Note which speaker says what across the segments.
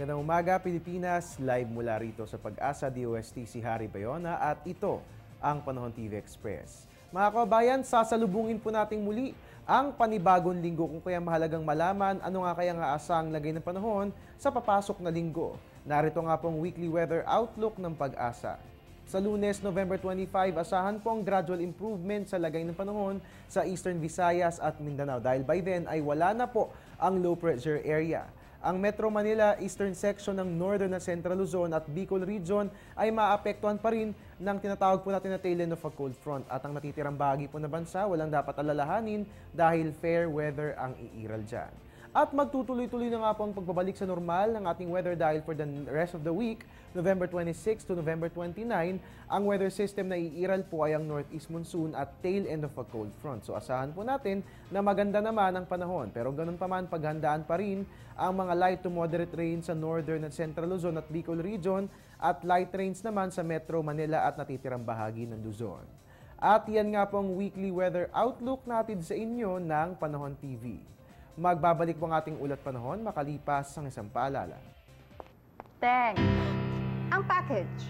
Speaker 1: Magandang umaga, Pilipinas. Live mula rito sa Pag-asa DOST si Harry Bayona at ito ang Panahon TV Express. Mga kababayan, sasalubungin po nating muli ang panibagong linggo kung kaya mahalagang malaman ano nga kaya nga asang lagay ng panahon sa papasok na linggo. Narito nga pong weekly weather outlook ng Pag-asa. Sa Lunes, November 25, asahan po ang gradual improvement sa lagay ng panahon sa Eastern Visayas at Mindanao dahil by then ay wala na po ang low pressure area. Ang Metro Manila Eastern Section ng Northern at Central Luzon at Bicol Region ay maapektuhan pa rin ng tinatawag po natin na tail end of a cold front at ang natitirang bahagi po na bansa walang dapat alalahanin dahil fair weather ang iiral dyan. At magtutuloy-tuloy na nga po ang pagbabalik sa normal ng ating weather dahil for the rest of the week, November 26 to November 29, ang weather system na iiral po ay ang northeast monsoon at tail end of a cold front. So asahan po natin na maganda naman ang panahon. Pero ganun pa man, paghandaan pa rin ang mga light to moderate rain sa Northern at Central Luzon at Bicol Region at light rains naman sa Metro Manila at natitirang bahagi ng Luzon. At yan nga po ang weekly weather outlook natin sa inyo ng Panahon TV. Magbabalik po ang ating ulat panahon makalipas ang isang paalala.
Speaker 2: Teng, ang package.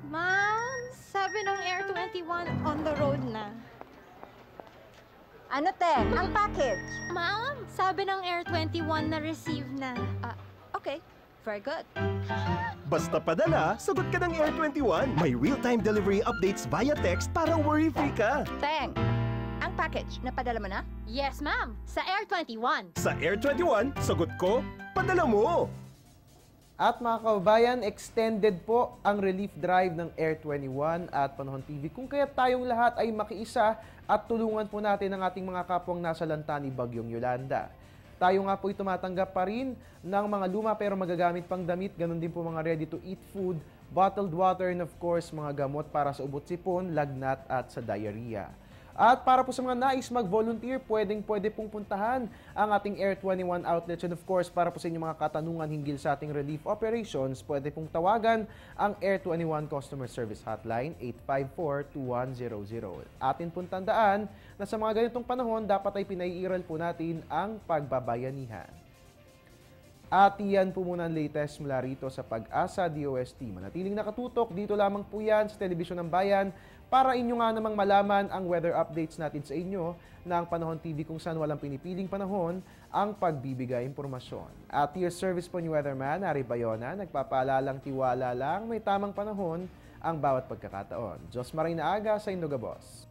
Speaker 3: Ma'am, sabi ng Air 21 on the road na.
Speaker 2: Ano, Teng? Ang package.
Speaker 3: Ma'am, sabi ng Air 21 na receive na.
Speaker 2: Okay, very good.
Speaker 4: Basta padala, sagot ka ng Air 21. May real-time delivery updates via text para worry-free ka.
Speaker 2: Teng, ang package, napadala mo na?
Speaker 3: Yes, ma'am, sa Air 21.
Speaker 4: Sa Air 21, sagot ko, padala mo!
Speaker 1: At mga kababayan, extended po ang relief drive ng Air 21 at Panahon TV kung kaya tayong lahat ay makiisa at tulungan po natin ang ating mga kapwang nasa lanta ni Bagyong Yolanda. Tayo nga po ay tumatanggap pa rin ng mga luma pero magagamit pang damit, ganun din po mga ready-to-eat food, bottled water, and of course mga gamot para sa ubot-sipon, lagnat at sa diarrhea. At para po sa mga nais mag-volunteer, pwede pong puntahan ang ating Air 21 outlets. And of course, para po sa inyong mga katanungan hinggil sa ating relief operations, pwede pong tawagan ang Air 21 Customer Service Hotline 854-2100. Atin pong tandaan na sa mga ganitong panahon, dapat ay pinaiiral po natin ang pagbabayanihan. At iyan po muna ang latest mula rito sa Pag-asa DOST. Manatiling nakatutok, dito lamang po yan sa Telebisyon ng Bayan para inyo nga namang malaman ang weather updates natin sa inyo ng Panahon TV kung saan walang pinipiling panahon ang pagbibigay impormasyon. At your service po ni Weatherman, Harry Bayona, nagpapaalalang tiwala lang may tamang panahon ang bawat pagkakataon. Diyos maray na aga sa Indoga Boss.